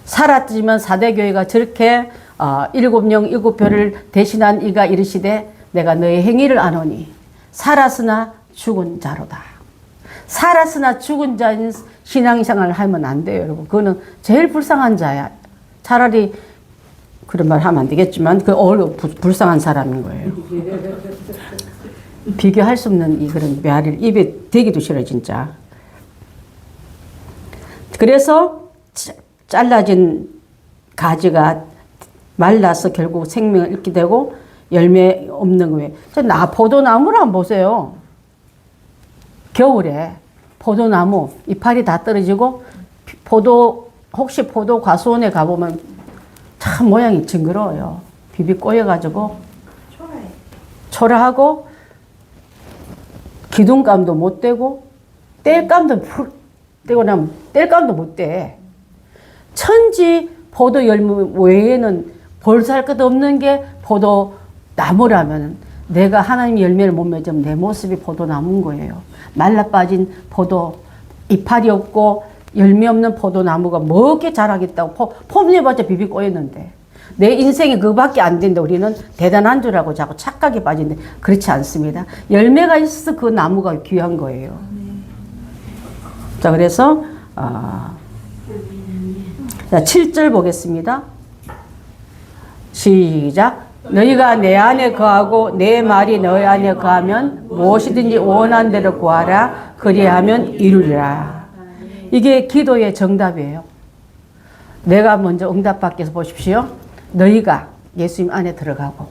살았지만 사대교회가 저렇게 7영 7별을 대신한 이가 이르시되 내가 너의 행위를 아노니 살았으나 죽은 자로다. 살았으나 죽은 자인 신앙생활을 하면 안 돼요, 여러분. 그거는 제일 불쌍한 자야. 차라리 그런 말 하면 안 되겠지만 불쌍한 사람인 거예요. 비교할 수 없는 그런 말을 입에 대기도 싫어요, 진짜. 그래서 잘라진 가지가 말라서 결국 생명을 잃게 되고 열매 없는 거예요. 포도나무를 한번 보세요. 겨울에 포도나무 이파리 다 떨어지고 혹시 포도 과수원에 가보면 참 모양이 징그러워요. 비비 꼬여가지고 초라하고 기둥감도 못 떼고 뗄감도 떼고 나면 뗄감도 못 떼. 천지 포도 열매 외에는 볼살 것 없는 게 포도나무라면 내가 하나님의 열매를 못 맺으면 내 모습이 포도나무인 거예요. 말라빠진 포도 이파리 없고 열매 없는 포도나무가 뭐게 자라겠다고 폼내봤자 비비 꼬였는데 내 인생이 그거밖에 안 된다. 우리는 대단한 줄 알고 자꾸 착각에 빠진데 그렇지 않습니다. 열매가 있어서 그 나무가 귀한 거예요. 자, 그래서 자, 7절 보겠습니다. 시작. 너희가 내 안에 거하고 내 말이 너희 안에 거하면 무엇이든지 원하는 대로 구하라. 그리하면 이루리라. 이게 기도의 정답이에요. 내가 먼저 응답받게 해서 보십시오. 너희가 예수님 안에 들어가고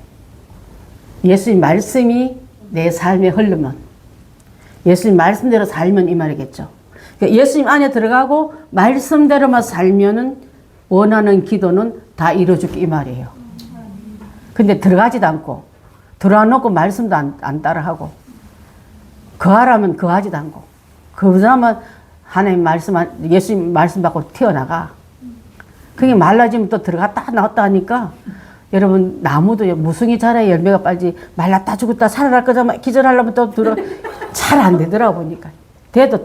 예수님 말씀이 내 삶에 흐르면 예수님 말씀대로 살면 이 말이겠죠. 예수님 안에 들어가고 말씀대로만 살면은 원하는 기도는 다 이루어줄게 이 말이에요. 근데 들어가지도 않고 들어와 놓고 말씀도 안 따라하고 거하라면 거하지도 않고 그 사람은 하나님 말씀 예수님 말씀 받고 튀어나가. 그게 말라지면 또 들어갔다 나왔다 하니까 여러분 나무도 무성이 자라야 열매가 빨리 말랐다 죽었다 살아날 거잖아. 기절하려면 또 잘 안 되더라고 보니까. 돼도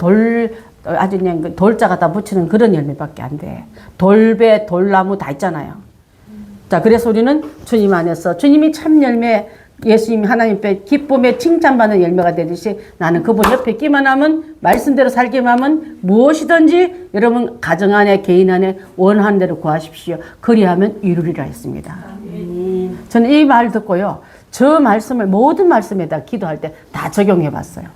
아주 그냥 돌자가 다 붙이는 그런 열매밖에 안 돼. 돌배, 돌나무 다 있잖아요. 자, 그래서 우리는 주님 안에서 주님이 참 열매, 예수님 하나님 앞에 기쁨에 칭찬받는 열매가 되듯이 나는 그분 옆에 있기만 하면 말씀대로 살기만 하면 무엇이든지 여러분 가정 안에 개인 안에 원하는 대로 구하십시오. 그리하면 이루리라 했습니다. 저는 이 말 듣고요. 저 말씀을 모든 말씀에다 기도할 때 다 적용해 봤어요.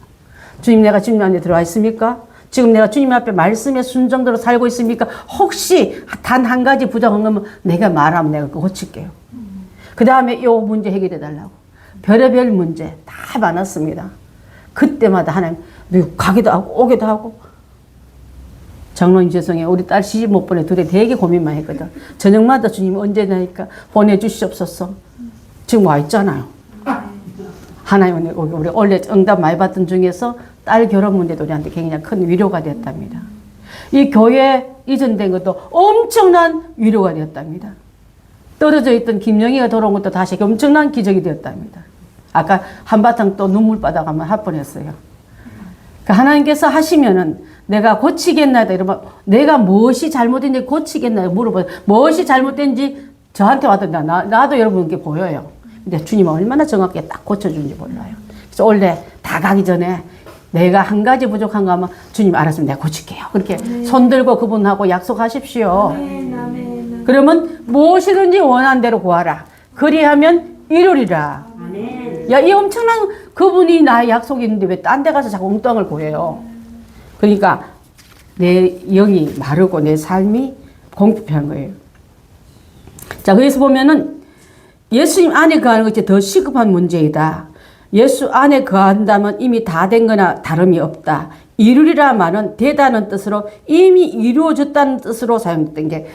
주님 내가 주님 안에 들어와 있습니까? 지금 내가 주님 앞에 말씀에 순종대로 살고 있습니까? 혹시 단 한 가지 부족한 거면 내가 말하면 내가 그거 고칠게요. 그 다음에 요 문제 해결해 달라고. 별의별 문제 다 많았습니다. 그때마다 하나님 가기도 하고 오기도 하고. 장로님 죄송해요. 우리 딸 시집 못 보내 둘이 되게 고민만 했거든. 저녁마다 주님 언제 나니까 보내주시옵소서. 지금 와 있잖아요. 하나님 우리 원래 응답 많이 받던 중에서 딸 결혼 문제도 우리한테 굉장히 큰 위로가 되었답니다. 이 교회 이전된 것도 엄청난 위로가 되었답니다. 떨어져 있던 김영희가 돌아온 것도 다시 엄청난 기적이 되었답니다. 아까 한바탕 또 눈물바닥 한번 할 뻔했어요. 그러니까 하나님께서 하시면은 내가 고치겠나요? 이러면 내가 무엇이 잘못된지 고치겠나요? 물어봐요. 무엇이 잘못된지 저한테 왔던데 나도 여러분께 보여요. 근데 주님은 얼마나 정확하게 딱 고쳐주는지 몰라요. 그래서 원래 다 가기 전에 내가 한 가지 부족한 거 하면 주님 알았으면 내가 고칠게요. 그렇게 손들고 그분하고 약속하십시오. 그러면 무엇이든지 원하는 대로 구하라. 그리하면 이루리라. 야, 이 엄청난 그분이 나의 약속이 있는데 왜 딴 데 가서 자꾸 엉뚱을 구해요. 그러니까 내 영이 마르고 내 삶이 공급한 거예요. 자, 그래서 보면은 예수님 안에 거하는 것이 더 시급한 문제이다. 예수 안에 거한다면 이미 다 된 거나 다름이 없다. 이루리라 말은 되다는 뜻으로 이미 이루어졌다는 뜻으로 사용된 게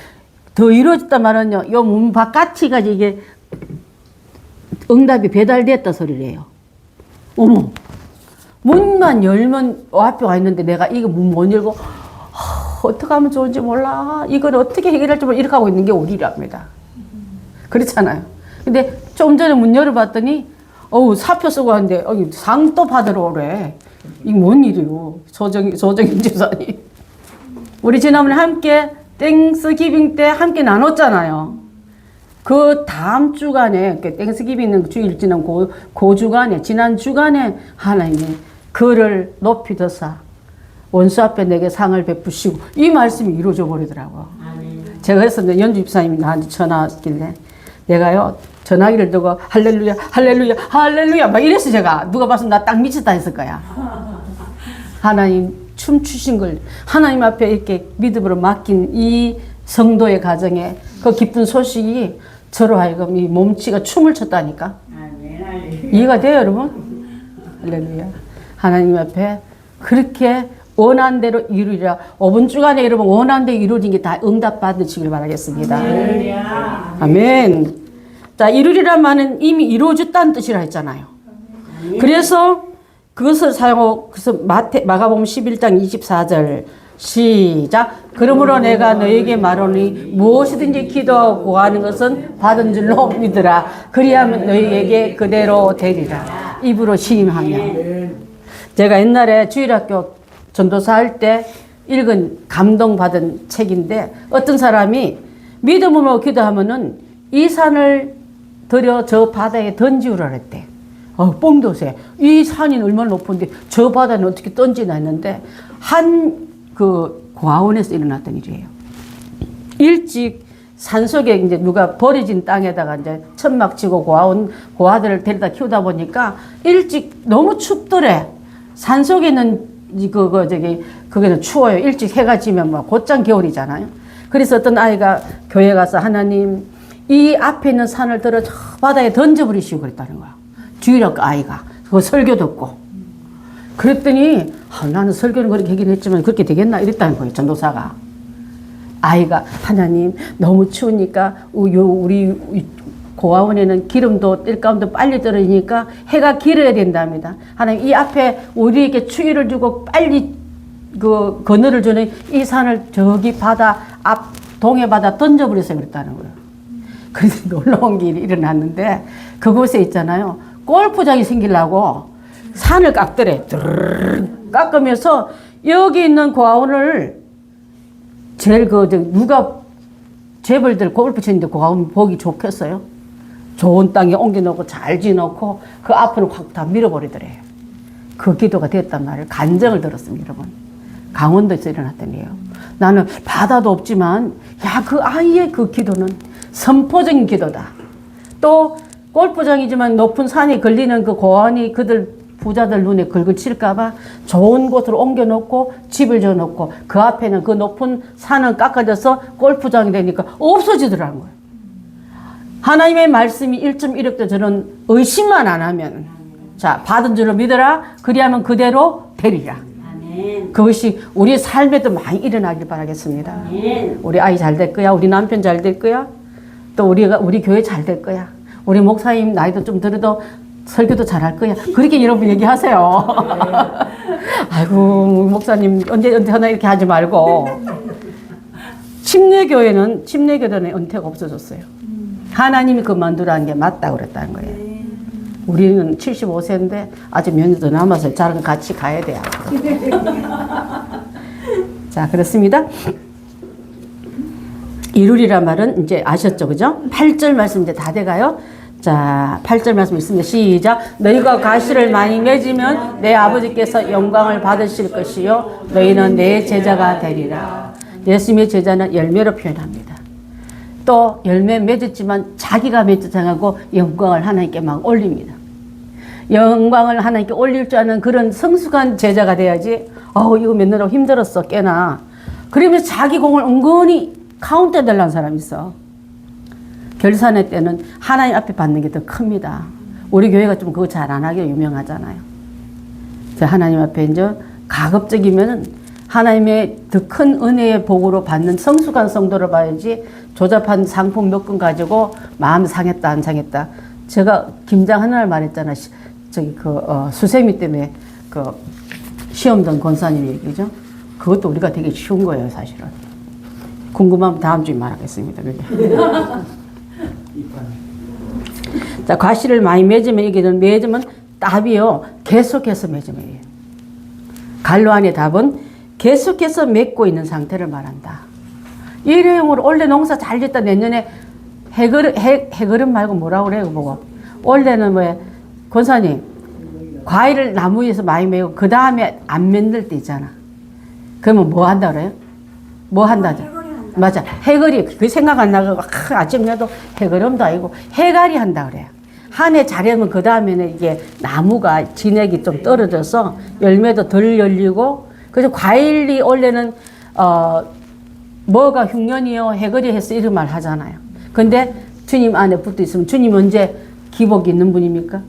더 이루어졌단 말은요, 요 문 바깥이가 이게 응답이 배달됐다 소리래요. 어머, 문만 열면 앞에 와 있는데 내가 이거 문 못 열고 어떻게 하면 좋은지 몰라. 이걸 어떻게 해결할지 몰라. 이렇게 하고 있는 게 우리랍니다. 그렇잖아요. 근데 좀 전에 문 열어봤더니 사표 쓰고 하는데 상 또 받으러 오래. 이게 뭔 일이요. 조정인 집사님. 우리 지난번에 함께 땡스기빙 때 함께 나눴잖아요. 그 다음 주간에 땡스기빙은 주일 지난 그 주간에 지난 주간에 하나님이 그를 높이 드사 원수 앞에 내게 상을 베푸시고 이 말씀이 이루어져 버리더라고요. 제가 그래서 연주 집사님이 나한테 전화 왔길래 내가요 전화기를 두고 할렐루야 할렐루야 할렐루야 막 이랬어. 제가 누가 봤으면 나 딱 미쳤다 했을 거야. 하나님 춤추신 걸 하나님 앞에 이렇게 믿음으로 맡긴 이 성도의 가정에 그 기쁜 소식이 저로 하여금 이 몸치가 춤을 췄다니까. 이해가 돼요 여러분? 할렐루야. 하나님 앞에 그렇게 원한 대로 이루리라. 5분 주간에 여러분 원한 대로 이루어진 게 다 응답 받으시길 바라겠습니다. 아멘. 자, 이루리란 말은 이미 이루어졌다는 뜻이라 했잖아요. 그래서 그것을 사용하고 그래서 마가복음 11장 24절 시작. 그러므로 내가 너에게 말하노니 무엇이든지 기도하고 구하는 것은 받은 줄로 믿으라. 그리하면 너희에게 그대로 되리라. 입으로 시임하며. 제가 옛날에 주일학교 전도사 할 때 읽은 감동받은 책인데 어떤 사람이 믿음으로 기도하면은 이 산을 들여 저 바다에 던지우라 그랬대. 뽕도새. 이 산이 얼마나 높은데 저 바다는 어떻게 던지나 했는데 한 그 고아원에서 일어났던 일이에요. 일찍 산속에 이제 누가 버려진 땅에다가 이제 천막 치고 고아들을 데려다 키우다 보니까 일찍 너무 춥더래. 산속에는 거기는 추워요. 일찍 해가 지면 뭐 곧장 겨울이잖아요. 그래서 어떤 아이가 교회 가서 하나님 이 앞에 있는 산을 들어 저 바다에 던져버리시고 그랬다는 거야. 주일학교 아이가 그거 설교 듣고. 그랬더니 나는 설교는 그렇게 하긴 했지만 그렇게 되겠나 이랬다는 거예요. 전도사가. 아이가 하나님 너무 추우니까 우리 고아원에는 기름도 뜰감도 빨리 떨어지니까 해가 길어야 된답니다. 하나님 이 앞에 우리에게 추위를 주고 빨리 그 그늘을 주는 이 산을 저기 바다 앞 동해 바다 던져버려서 그랬다는 거예요. 그래서 놀라운 일이 일어났는데 그곳에 있잖아요. 골프장이 생기려고 산을 깎더래. 깎으면서 여기 있는 고아원을 제일 누가 재벌들 골프 치는데 고아원 보기 좋겠어요? 좋은 땅에 옮겨놓고 잘 지어놓고 그 앞을 확 다 밀어버리더래요. 그 기도가 됐단 말이에요. 간증을 들었습니다, 여러분. 강원도에서 일어났던 일이에요. 나는 바다도 없지만 그 아이의 그 기도는 선포적인 기도다. 또 골프장이지만 높은 산이 걸리는 그 고아원이 그들 부자들 눈에 긁어칠까봐 좋은 곳으로 옮겨놓고 집을 지어놓고 그 앞에는 그 높은 산은 깎아져서 골프장이 되니까 없어지더라는 거예요. 하나님의 말씀이 1.1억도 저는 의심만 안 하면 자 받은 줄로 믿어라. 그리하면 그대로 되리라. 그것이 우리의 삶에도 많이 일어나길 바라겠습니다. 우리 아이 잘 될 거야. 우리 남편 잘 될 거야. 또 우리 교회 잘 될 거야. 우리 목사님 나이도 좀 들어도 설교도 잘할 거야. 그렇게 여러분 얘기하세요. 아이고 목사님 언제 하나 이렇게 하지 말고. 침례교회는 은퇴가 없어졌어요. 하나님이 그만두라는 게 맞다고 그랬다는 거예요. 우리는 75세인데 아직 몇 년 더 남아서 저랑 같이 가야 돼요. 자, 그렇습니다. 이루리란 말은 이제 아셨죠, 그죠? 8절 말씀 이제 다 돼가요. 자, 8절 말씀 있습니다. 시작. 너희가 가시를 많이 맺으면 내 아버지께서 영광을 받으실 것이요 너희는 내 제자가 되리라. 예수님의 제자는 열매로 표현합니다. 또 열매 맺었지만 자기가 맺지 않고 영광을 하나님께 막 올립니다. 영광을 하나님께 올릴 줄 아는 그런 성숙한 제자가 돼야지. 이거 맺느라고 힘들었어 꽤나. 그러면서 자기 공을 은근히 카운트 해달라는 사람이 있어. 결산회 때는 하나님 앞에 받는 게 더 큽니다. 우리 교회가 좀 그거 잘 안 하기로 유명하잖아요. 하나님 앞에 이제 가급적이면은 하나님의 더 큰 은혜의 복으로 받는 성숙한 성도를 봐야지 조잡한 상품 몇 건 가지고 마음 상했다 안 상했다. 제가 김장 하는 날 말했잖아. 수세미 때문에 그 시험 던 권사님 얘기죠. 그것도 우리가 되게 쉬운 거예요, 사실은. 궁금하면 다음 주에 말하겠습니다. 자, 과실을 많이 맺으면 이게 맺으면 답이요. 계속해서 맺으면 해요. 갈로 안의 답은 계속해서 맺고 있는 상태를 말한다. 일회용으로 올해 농사 잘 됐다 내년에 해그름 말고 뭐라고 그래요, 보고. 올해는 권사님, 과일을 나무 위에서 많이 메고 그 다음에 안 맺을 때 있잖아. 그러면 뭐 한다 그래요? 뭐 한다죠? 맞아. 해거리. 그 생각 안 나고 아침에도 해거름도 아니고 해갈이 한다 그래요. 한 해 잘하면 그 다음에는 이게 나무가 진액이 좀 떨어져서 열매도 덜 열리고 그래서 과일이 원래는 뭐가 흉년이요 해거리 해서 이런 말 하잖아요. 근데 주님 안에 붙어 있으면 주님 언제 기복이 있는 분입니까?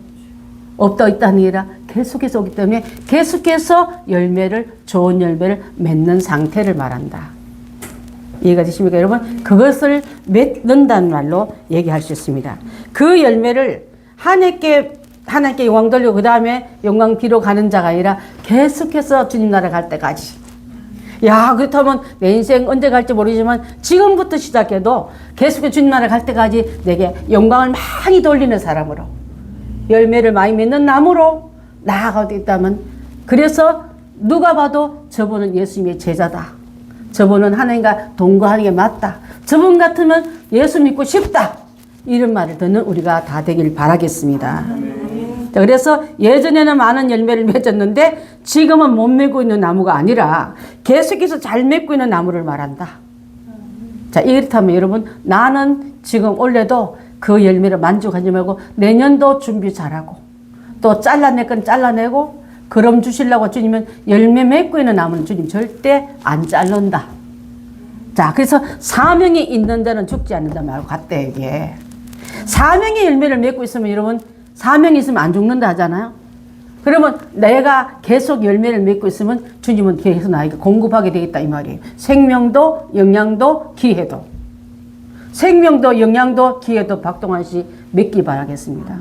없다 있다는 게 아니라 계속해서 오기 때문에 계속해서 좋은 열매를 맺는 상태를 말한다. 이해가 되십니까, 여러분? 그것을 맺는다는 말로 얘기할 수 있습니다. 그 열매를 하나님께 영광 돌리고 그 다음에 영광 비로 가는 자가 아니라 계속해서 주님 나라 갈 때까지. 야, 그렇다면 내 인생 언제 갈지 모르지만 지금부터 시작해도 계속해서 주님 나라 갈 때까지 내게 영광을 많이 돌리는 사람으로 열매를 많이 맺는 나무로 나아가고 있다면 그래서 누가 봐도 저분은 예수님의 제자다. 저분은 하나님과 동거하는 게 맞다. 저분 같으면 예수 믿고 싶다. 이런 말을 듣는 우리가 다 되길 바라겠습니다. 자, 그래서 예전에는 많은 열매를 맺었는데 지금은 못 맺고 있는 나무가 아니라 계속해서 잘 맺고 있는 나무를 말한다. 자, 이렇다면 여러분 나는 지금 올해도 그 열매를 만족하지 말고 내년도 준비 잘하고 또 잘라낼 건 잘라내고 그럼 주시려고 주님은 열매 맺고 있는 나무는 주님 절대 안 자른다. 자, 그래서 사명이 있는 데는 죽지 않는다 말고 같대 이게. 사명의 열매를 맺고 있으면 여러분 사명이 있으면 안 죽는다 하잖아요. 그러면 내가 계속 열매를 맺고 있으면 주님은 계속 나에게 공급하게 되겠다 이 말이에요. 생명도 영양도 기회도. 생명도 영양도 기회도 박동환 씨 맺기 바라겠습니다.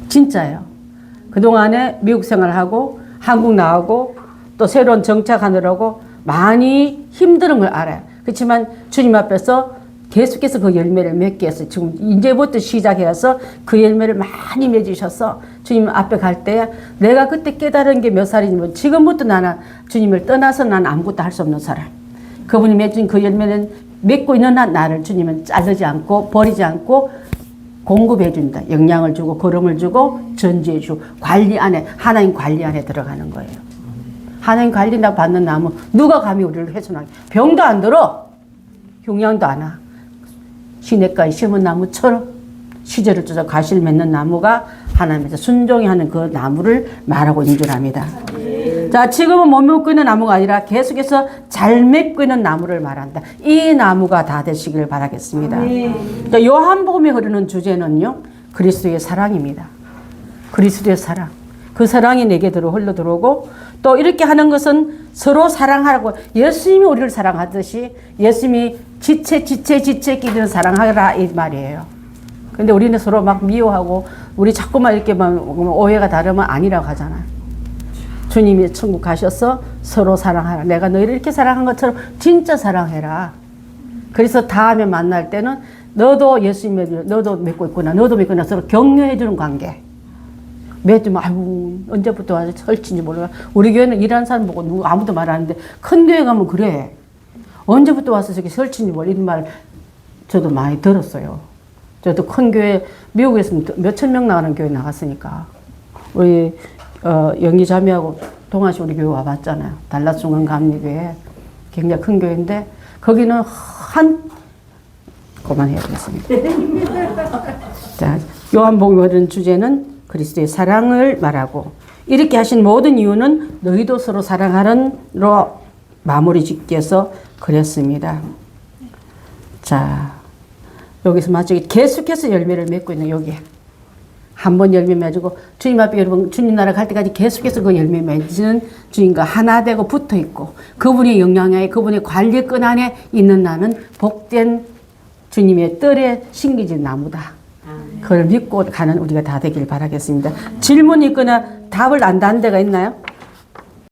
진짜예요. 그동안에 미국 생활하고 한국 나오고 또 새로운 정착하느라고 많이 힘든 걸 알아요. 그렇지만 주님 앞에서 계속해서 그 열매를 맺기 위해서 지금 이제부터 시작해서 그 열매를 많이 맺으셔서 주님 앞에 갈 때 내가 그때 깨달은 게 몇 살이냐면 지금부터 나는 주님을 떠나서 나는 아무것도 할 수 없는 사람. 그분이 맺은 그 열매는 맺고 있는 나를 주님은 자르지 않고 버리지 않고 공급해 준다. 영양을 주고 걸음을 주고 전지해 주고 관리 안에 하나님 관리 안에 들어가는 거예요. 하나님 관리 나 받는 나무 누가 감히 우리를 훼손하게. 병도 안 들어. 흉양도 안 와. 시냇가에 심은 나무처럼 시절을 쫓아 과실 맺는 나무가 하나님께서 순종히 하는 그 나무를 말하고 있는 줄 압니다. 자, 지금은 못 맺고 있는 나무가 아니라 계속해서 잘 맺고 있는 나무를 말한다. 이 나무가 다 되시길 바라겠습니다. 자, 요한복음에 흐르는 주제는요, 그리스도의 사랑입니다. 그리스도의 사랑. 그 사랑이 내게 흘러 들어오고 또 이렇게 하는 것은 서로 사랑하라고 예수님이 우리를 사랑하듯이 예수님이 지체 끼리는 사랑하라 이 말이에요. 근데 우리는 서로 막 미워하고 우리 자꾸만 이렇게 막 오해가 다르면 아니라고 하잖아요. 주님이 천국 가셔서 서로 사랑하라. 내가 너희를 이렇게 사랑한 것처럼 진짜 사랑해라. 그래서 다음에 만날 때는 너도 예수님을 너도 믿고 있구나. 너도 믿고 있구나. 서로 격려해 주는 관계. 매주 아이고 언제부터 와서 설치인지 몰라. 우리 교회는 일하는 사람 보고 누구 아무도 말 안 하는데 큰 교회 가면 그래. 언제부터 와서 저기 설치인지 몰라. 이런 말 저도 많이 들었어요. 저도 큰 교회 미국에서 몇천 명 나가는 교회 나갔으니까 우리 영희 자매하고 동아 씨 우리 교회 와봤잖아요. 달라스 중앙 감리교회 굉장히 큰 교회인데 거기는 그만해야 되겠습니다. 자, 요한복음에 흐르는 주제는 그리스도의 사랑을 말하고 이렇게 하신 모든 이유는 너희도 서로 사랑하는로 마무리 짓기 위해서 그랬습니다. 자, 여기서 마치 계속해서 열매를 맺고 있는 여기에 한 번 열매 맺고 주님 앞에 여러분 주님 나라 갈 때까지 계속해서 그 열매 맺는 주님과 하나 되고 붙어 있고 그분의 영향하에 그분의 관리권 안에 있는 나는 복된 주님의 뜰에 심겨진 나무다. 그걸 믿고 가는 우리가 다 되길 바라겠습니다. 질문이 있거나 답을 안다는 데가 있나요?